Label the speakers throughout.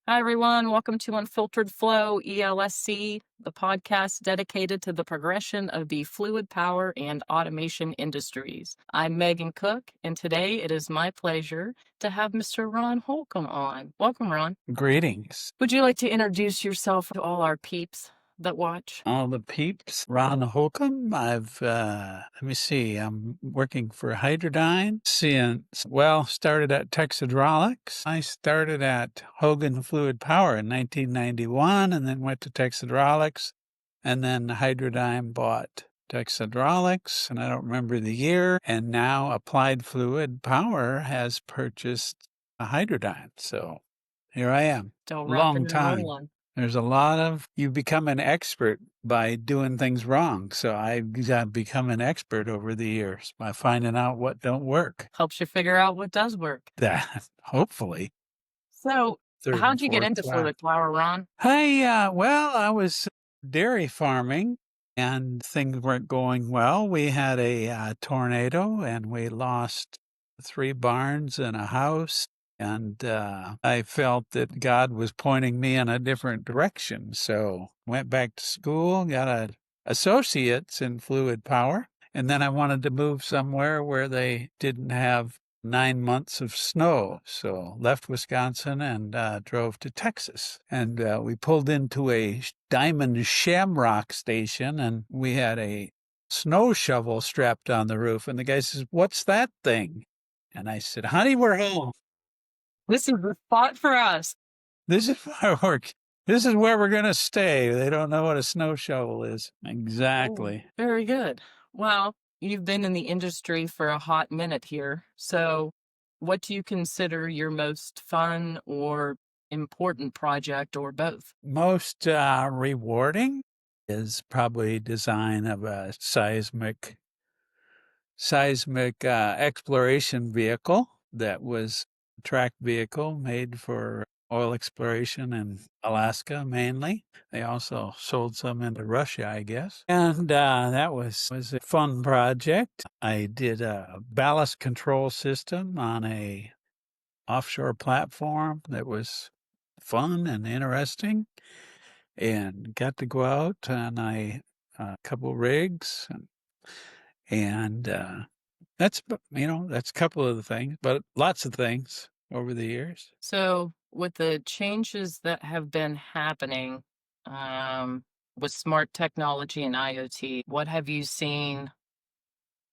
Speaker 1: Hi, everyone. Welcome to Unfiltered Flow ELSC, the podcast dedicated to the progression of the fluid power and automation industries. I'm Meghann Cook, and today it is my pleasure to have Mr. Ron Holcomb on. Welcome, Ron.
Speaker 2: Greetings.
Speaker 1: Would you like to introduce yourself to all our peeps that watch?
Speaker 2: All the peeps. Ron Holcomb. Let me see, I'm working for Hydradyne started at Texhydraulics. I started at Hogan Fluid Power in 1991 and then went to Texhydraulics. And then Hydradyne bought Texhydraulics, and I don't remember the year. And now Applied Fluid Power has purchased a Hydradyne. So here I am.
Speaker 1: Still
Speaker 2: Long
Speaker 1: rocking and
Speaker 2: time.
Speaker 1: rolling.
Speaker 2: There's a lot of, you become an expert by doing things wrong. So I've become an expert over the years by finding out what don't work.
Speaker 1: Helps you figure out what does work.
Speaker 2: That, hopefully.
Speaker 1: So,
Speaker 2: Third
Speaker 1: how'd
Speaker 2: and
Speaker 1: you get
Speaker 2: fourth
Speaker 1: into
Speaker 2: class.
Speaker 1: fluid power, Ron?
Speaker 2: I was dairy farming and things weren't going well. We had a tornado and we lost 3 barns and a house. And I felt that God was pointing me in a different direction. So went back to school, got an associate's in fluid power. And then I wanted to move somewhere where they didn't have 9 months of snow. So left Wisconsin and drove to Texas. And we pulled into a diamond shamrock station and we had a snow shovel strapped on the roof. And the guy says, "What's that thing?" And I said, "Honey, we're home.
Speaker 1: This is the spot for us.
Speaker 2: This is fireworks. This is where we're going to stay." They don't know what a snow shovel is. Exactly.
Speaker 1: Oh, very good. Well, you've been in the industry for a hot minute here. So, what do you consider your most fun or important project, or both?
Speaker 2: Most rewarding is probably design of a seismic exploration vehicle that was a track vehicle made for oil exploration in Alaska mainly. They also sold some into Russia, I guess. And that was a fun project. I did a ballast control system on a offshore platform that was fun and interesting, and got to go out on a couple rigs and that's a couple of the things, but lots of things over the years.
Speaker 1: So, with the changes that have been happening with smart technology and IoT, what have you seen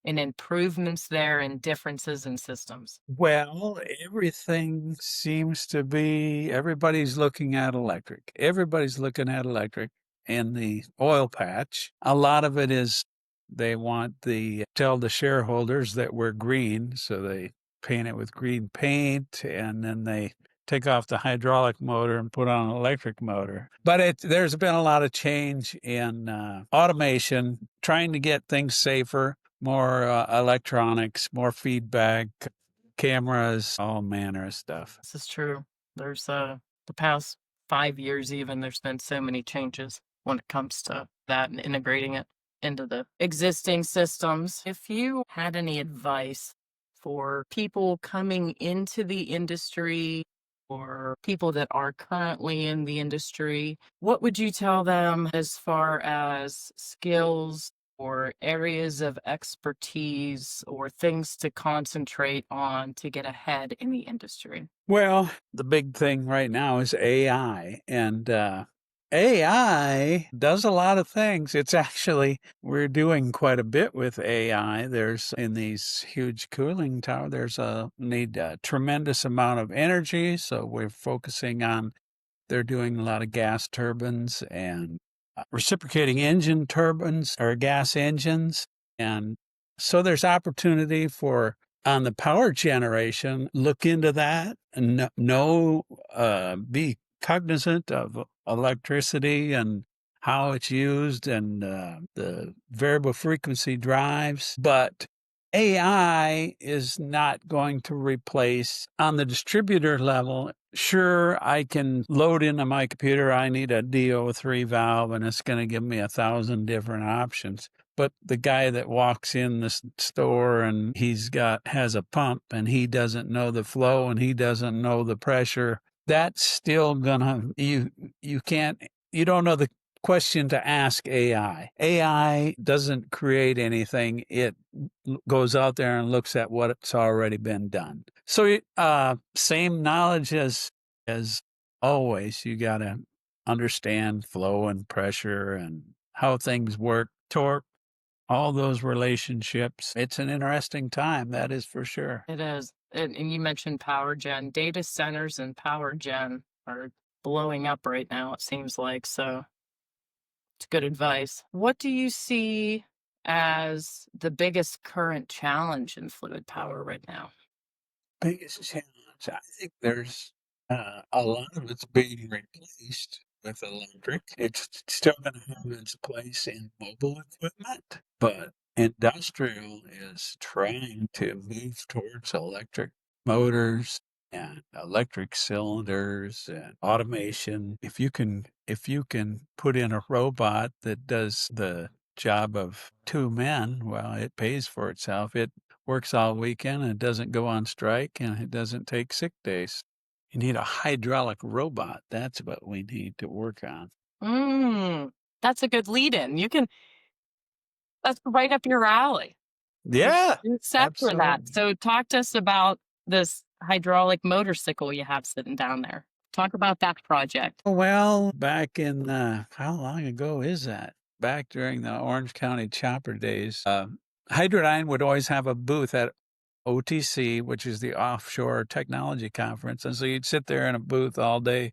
Speaker 1: in improvements there and differences in systems?
Speaker 2: Well, everything seems to be, everybody's looking at electric. Everybody's looking at electric in the oil patch. A lot of it is they want tell the shareholders that we're green, so they paint it with green paint, and then they take off the hydraulic motor and put on an electric motor. But there's been a lot of change in automation, trying to get things safer, more electronics, more feedback, cameras, all manner of stuff.
Speaker 1: This is true. There's the past 5 years, even, there's been so many changes when it comes to that and integrating it into the existing systems. If you had any advice for people coming into the industry or people that are currently in the industry, what would you tell them as far as skills or areas of expertise or things to concentrate on to get ahead in the industry?
Speaker 2: Well, the big thing right now is AI, and AI does a lot of things. We're doing quite a bit with AI. There's in these huge cooling tower, need a tremendous amount of energy. So we're focusing on, they're doing a lot of gas turbines and reciprocating engine turbines or gas engines. And so there's opportunity for, on the power generation, look into that and be cognizant of electricity and how it's used and the variable frequency drives. But AI is not going to replace on the distributor level. Sure, I can load into my computer, I need a DO3 valve, and it's going to give me 1,000 different options. But the guy that walks in the store and has a pump and he doesn't know the flow and he doesn't know the pressure that's still gonna, you can't, you don't know the question to ask AI. AI doesn't create anything. It goes out there and looks at what's already been done. So, same knowledge as always. You got to understand flow and pressure and how things work, torque, all those relationships. It's an interesting time, that is for sure.
Speaker 1: It is. And you mentioned power gen. Data centers and power gen are blowing up right now, it seems like. So it's good advice. What do you see as the biggest current challenge in fluid power right now?
Speaker 2: Biggest challenge, I think there's a lot of it's being replaced with electric. It's still going to have its place in mobile equipment, but industrial is trying to move towards electric motors and electric cylinders and automation. If you can put in a robot that does the job of two men, well, it pays for itself. It works all weekend and doesn't go on strike and it doesn't take sick days. You need a hydraulic robot. That's what we need to work on.
Speaker 1: That's a good lead in. That's right up your alley.
Speaker 2: Yeah,
Speaker 1: You're set for that.
Speaker 2: absolutely.
Speaker 1: So talk to us about this hydraulic motorcycle you have sitting down there. Talk about that project.
Speaker 2: Well, back in, how long ago is that? Back during the Orange County chopper days, Hydradyne would always have a booth at OTC, which is the Offshore Technology Conference. And so you'd sit there in a booth all day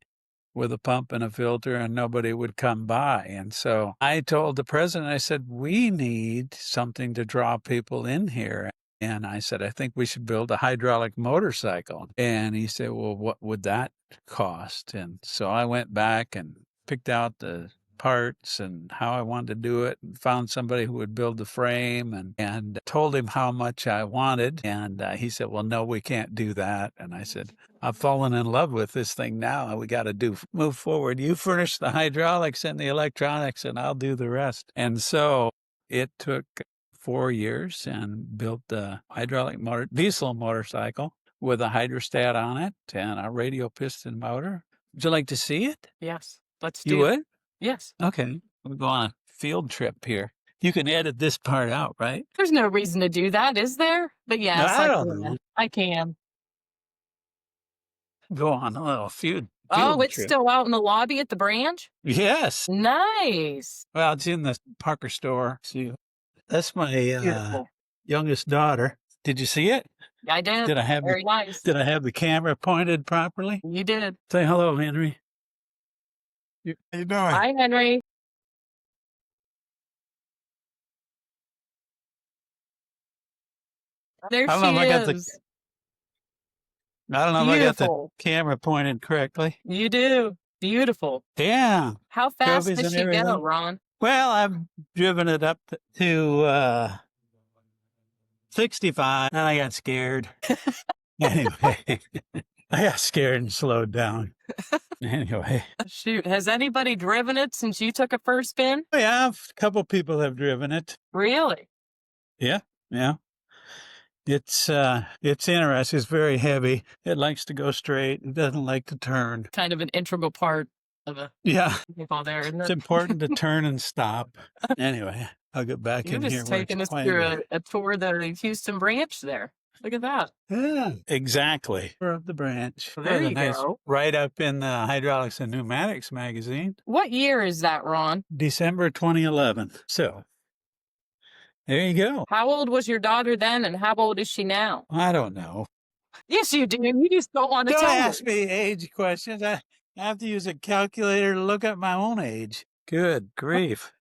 Speaker 2: with a pump and a filter and nobody would come by. And so I told the president, I said, we need something to draw people in here. And I said, I think we should build a hydraulic motorcycle. And he said, well, what would that cost? And so I went back and picked out the parts and how I wanted to do it and found somebody who would build the frame and told him how much I wanted. And he said, well, no, we can't do that. And I said, I've fallen in love with this thing now. We got to move forward. You furnish the hydraulics and the electronics and I'll do the rest. And so it took 4 years and built the hydraulic diesel motorcycle with a hydrostat on it and a radial piston motor. Would you like to see it?
Speaker 1: Yes. Let's
Speaker 2: You
Speaker 1: do it.
Speaker 2: would?
Speaker 1: Yes.
Speaker 2: Okay. We'll go on a field trip here. You can edit this part out, right?
Speaker 1: There's no reason to do that, is there? But yes,
Speaker 2: I don't know.
Speaker 1: I can.
Speaker 2: Go on a little field
Speaker 1: Oh, it's
Speaker 2: trip.
Speaker 1: still out in the lobby at the branch?
Speaker 2: Yes.
Speaker 1: Nice.
Speaker 2: Well, it's in the Parker store. See, that's my
Speaker 1: Beautiful.
Speaker 2: youngest daughter. Did you see it?
Speaker 1: I did.
Speaker 2: Did I have
Speaker 1: Very nice.
Speaker 2: Did I have the camera pointed properly?
Speaker 1: You did.
Speaker 2: Say hello, Henry. How you doing?
Speaker 1: Hi, Henry. There
Speaker 2: I don't
Speaker 1: she
Speaker 2: know if I got the
Speaker 1: is.
Speaker 2: I don't know if I got the
Speaker 1: Beautiful.
Speaker 2: camera pointed correctly.
Speaker 1: You do. Beautiful.
Speaker 2: Yeah.
Speaker 1: How fast
Speaker 2: Trophies
Speaker 1: does
Speaker 2: and
Speaker 1: she go,
Speaker 2: everything.
Speaker 1: Ron?
Speaker 2: Well, I've driven it up to 65 and I got scared. Anyway, I got scared and slowed down. Anyway,
Speaker 1: Shoot, has anybody driven it since you took a first spin?
Speaker 2: yeah, a couple people have driven it.
Speaker 1: Really?
Speaker 2: Yeah, yeah. It's interesting. It's very heavy. It likes to go straight. It doesn't like to turn.
Speaker 1: Kind of an integral part of a
Speaker 2: Yeah,
Speaker 1: vehicle there, isn't
Speaker 2: it's
Speaker 1: it?
Speaker 2: important to turn and stop. Anyway, I'll get back
Speaker 1: You're
Speaker 2: in here
Speaker 1: just
Speaker 2: where it's
Speaker 1: taking us
Speaker 2: quieter.
Speaker 1: through a tour of the Houston branch there. Look at that.
Speaker 2: Yeah, exactly. We're up the branch.
Speaker 1: Well, there
Speaker 2: There's a
Speaker 1: you
Speaker 2: nice
Speaker 1: go.
Speaker 2: write-up in the Hydraulics and Pneumatics magazine,
Speaker 1: What year is that, Ron?
Speaker 2: December 2011. So there you go.
Speaker 1: How old was your daughter then, and how old is she now?
Speaker 2: I don't know.
Speaker 1: Yes, you do. You just don't want to
Speaker 2: Don't
Speaker 1: tell
Speaker 2: ask
Speaker 1: me.
Speaker 2: me age questions. I have to use a calculator to look up my own age. Good grief.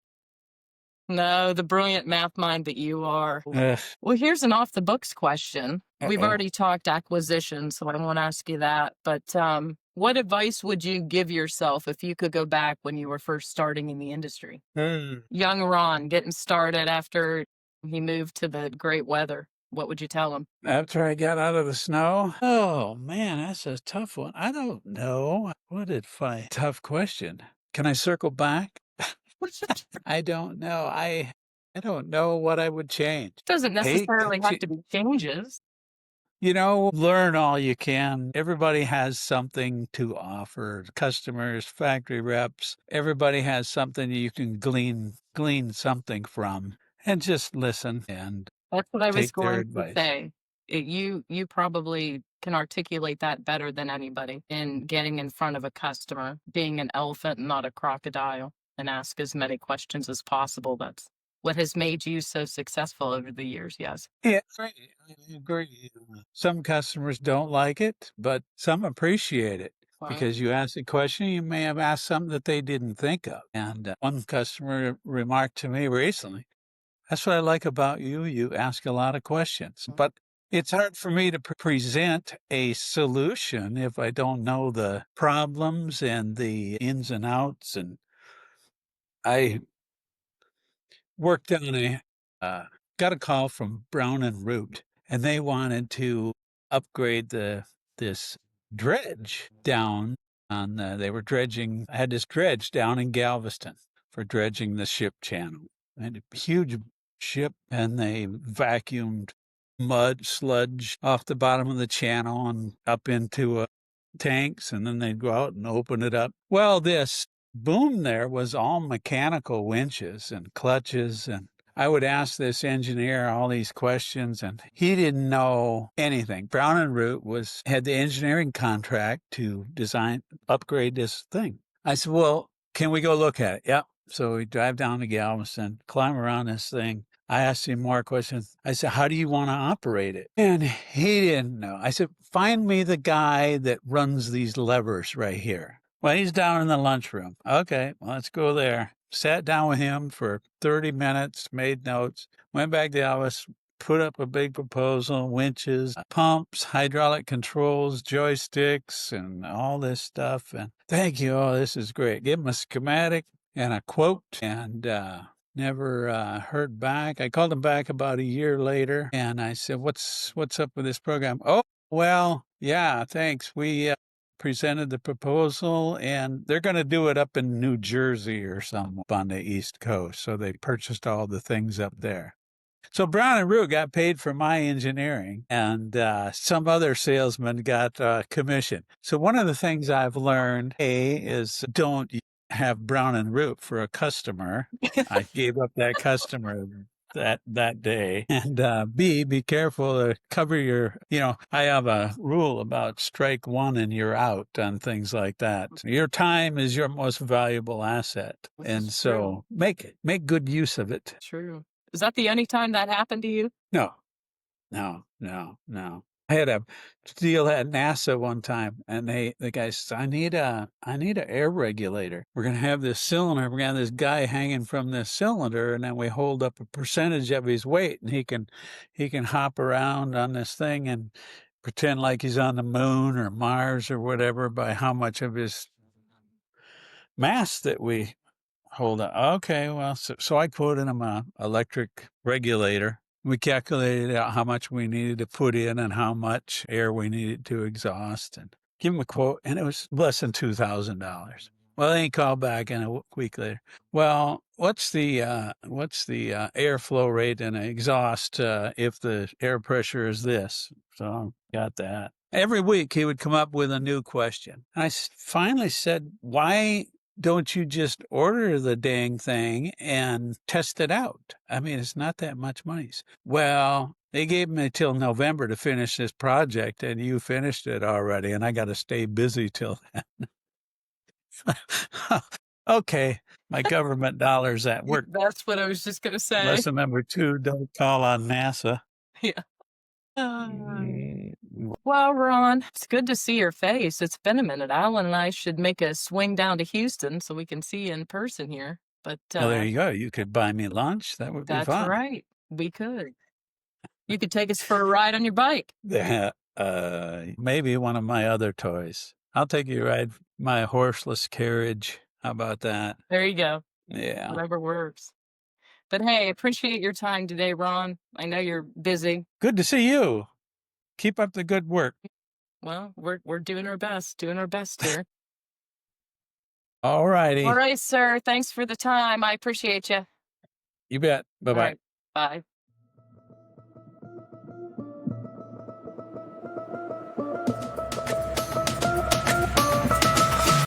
Speaker 1: No, the brilliant math mind that you are.
Speaker 2: Ugh.
Speaker 1: Well, here's an off the books question. We've
Speaker 2: Uh-oh.
Speaker 1: already talked acquisition, so I won't ask you that. But what advice would you give yourself if you could go back when you were first starting in the industry? Young Ron getting started after he moved to the great weather. What would you tell him?
Speaker 2: After I got out of the snow? Oh, man, that's a tough one. I don't know. What did I? Tough question. Can I circle back? I don't know. I don't know what I would change.
Speaker 1: Doesn't
Speaker 2: Hey,
Speaker 1: necessarily have to be changes.
Speaker 2: Learn all you can. Everybody has something to offer. Customers, factory reps, everybody has something you can glean something from, and just listen and
Speaker 1: That's what I was
Speaker 2: take their
Speaker 1: going to
Speaker 2: advice.
Speaker 1: say. You probably can articulate that better than anybody in getting in front of a customer, being an elephant and not a crocodile, and ask as many questions as possible. That's what has made you so successful over the years. Yes.
Speaker 2: Yeah, I agree. Some customers don't like it, but some appreciate it
Speaker 1: Right.
Speaker 2: because you ask a question, you may have asked something that they didn't think of. And one customer remarked to me recently, "That's what I like about you. You ask a lot of questions." But it's hard for me to present a solution if I don't know the problems and the ins and outs. And I worked on uh, got a call from Brown and Root, and they wanted to upgrade this dredge down they were dredging. I had this dredge down in Galveston for dredging the ship channel. And a huge ship, and they vacuumed mud, sludge off the bottom of the channel and up into tanks, and then they'd go out and open it up. Well, this boom there was all mechanical winches and clutches, and I would ask this engineer all these questions, and he didn't know anything. Brown and Root had the engineering contract to upgrade this thing. I said, "Well, can we go look at it?" Yep. So we drive down to Galveston, climb around this thing. I asked him more questions. I said, "How do you want to operate it?" And he didn't know. I said, "Find me the guy that runs these levers right here." Well, he's down in the lunchroom. Okay, well, let's go there. Sat down with him for 30 minutes, made notes, went back to Alice, put up a big proposal, winches, pumps, hydraulic controls, joysticks, and all this stuff. And thank you. Oh, this is great. Give him a schematic and a quote, and never heard back. I called him back about a year later, and I said, "What's up with this program?" "Oh, well, yeah, thanks. We presented the proposal, and they're going to do it up in New Jersey or something on the East Coast. So they purchased all the things up there." So Brown and Root got paid for my engineering, and some other salesman got commission. So one of the things I've learned, is don't have Brown and Root for a customer. I gave up that customer that day. And B, be careful to cover I have a rule about strike one and you're out on things like that. Your time is your most valuable asset.
Speaker 1: This
Speaker 2: And
Speaker 1: is
Speaker 2: so make good use of it.
Speaker 1: true. Is that the only time that happened to you?
Speaker 2: No, no, no, no. I had a deal at NASA one time, and the guy says, I need a air regulator. We're gonna have this cylinder. We're gonna have this guy hanging from this cylinder, and then we hold up a percentage of his weight, and he can hop around on this thing and pretend like he's on the moon or Mars or whatever by how much of his mass that we hold on. Okay, well, so I quoted him a electric regulator. We calculated out how much we needed to put in and how much air we needed to exhaust, and give him a quote, and it was less than $2,000. Well, then he called back, and a week later, well, what's the airflow rate and exhaust if the air pressure is this? So I got that. Every week he would come up with a new question. And I finally said, "Why don't you just order the dang thing and test it out? I mean, it's not that much money." "Well, they gave me till November to finish this project, and you finished it already, and I got to stay busy till then." Okay, my government dollars at work.
Speaker 1: That's what I was just gonna say.
Speaker 2: Lesson number 2, don't call on NASA.
Speaker 1: Yeah.
Speaker 2: Mm,
Speaker 1: Well, Ron, it's good to see your face. It's been a minute. Alan and I should make a swing down to Houston so we can see you in person here. But
Speaker 2: Well, there you go. You could buy me lunch. That would be
Speaker 1: that's
Speaker 2: fun.
Speaker 1: right. We could. You could take us for a ride on your bike.
Speaker 2: Yeah, maybe one of my other toys. I'll take you to ride my horseless carriage. How about that?
Speaker 1: There you go.
Speaker 2: Yeah.
Speaker 1: Whatever works. But hey, appreciate your time today, Ron. I know you're busy.
Speaker 2: Good to see you. Keep up the good work.
Speaker 1: Well, we're doing our best here.
Speaker 2: All righty.
Speaker 1: All right, sir. Thanks for the time. I appreciate you.
Speaker 2: You bet.
Speaker 1: All
Speaker 2: Bye-bye.
Speaker 1: right. Bye.